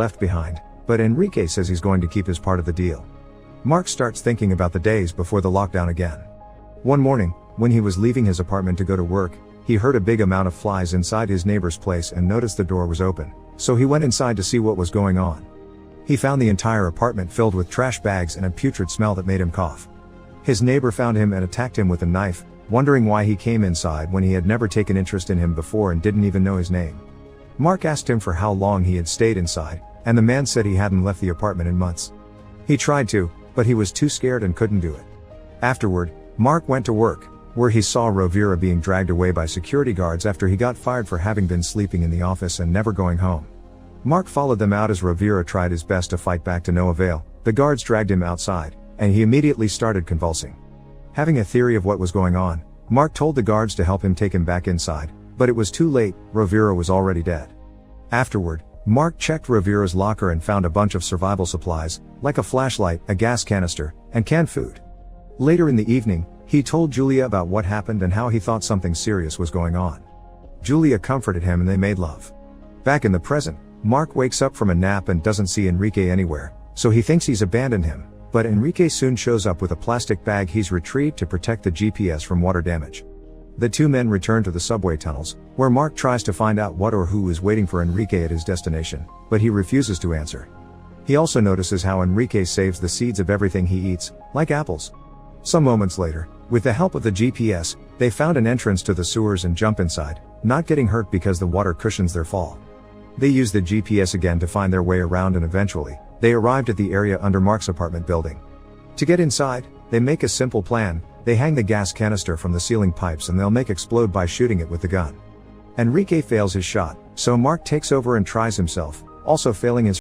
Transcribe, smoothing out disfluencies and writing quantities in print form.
left behind, but Enrique says he's going to keep his part of the deal. Mark starts thinking about the days before the lockdown again. One morning, when he was leaving his apartment to go to work, he heard a big amount of flies inside his neighbor's place and noticed the door was open, so he went inside to see what was going on. He found the entire apartment filled with trash bags and a putrid smell that made him cough. His neighbor found him and attacked him with a knife, wondering why he came inside when he had never taken interest in him before and didn't even know his name. Mark asked him for how long he had stayed inside, and the man said he hadn't left the apartment in months. He tried to, but he was too scared and couldn't do it. Afterward, Mark went to work, where he saw Rovira being dragged away by security guards after he got fired for having been sleeping in the office and never going home. Mark followed them out as Rovira tried his best to fight back to no avail. The guards dragged him outside, and he immediately started convulsing. Having a theory of what was going on, Mark told the guards to help him take him back inside, but it was too late. Rovira was already dead. Afterward, Mark checked Rovira's locker and found a bunch of survival supplies, like a flashlight, a gas canister, and canned food. Later in the evening, he told Julia about what happened and how he thought something serious was going on. Julia comforted him and they made love. Back in the present, Mark wakes up from a nap and doesn't see Enrique anywhere, so he thinks he's abandoned him, but Enrique soon shows up with a plastic bag he's retrieved to protect the GPS from water damage. The two men return to the subway tunnels, where Mark tries to find out what or who is waiting for Enrique at his destination, but he refuses to answer. He also notices how Enrique saves the seeds of everything he eats, like apples. Some moments later, with the help of the GPS, they found an entrance to the sewers and jump inside, not getting hurt because the water cushions their fall. They use the GPS again to find their way around and eventually, they arrived at the area under Mark's apartment building. To get inside, they make a simple plan. They hang the gas canister from the ceiling pipes and they'll make explode by shooting it with the gun. Enrique fails his shot, so Mark takes over and tries himself, also failing his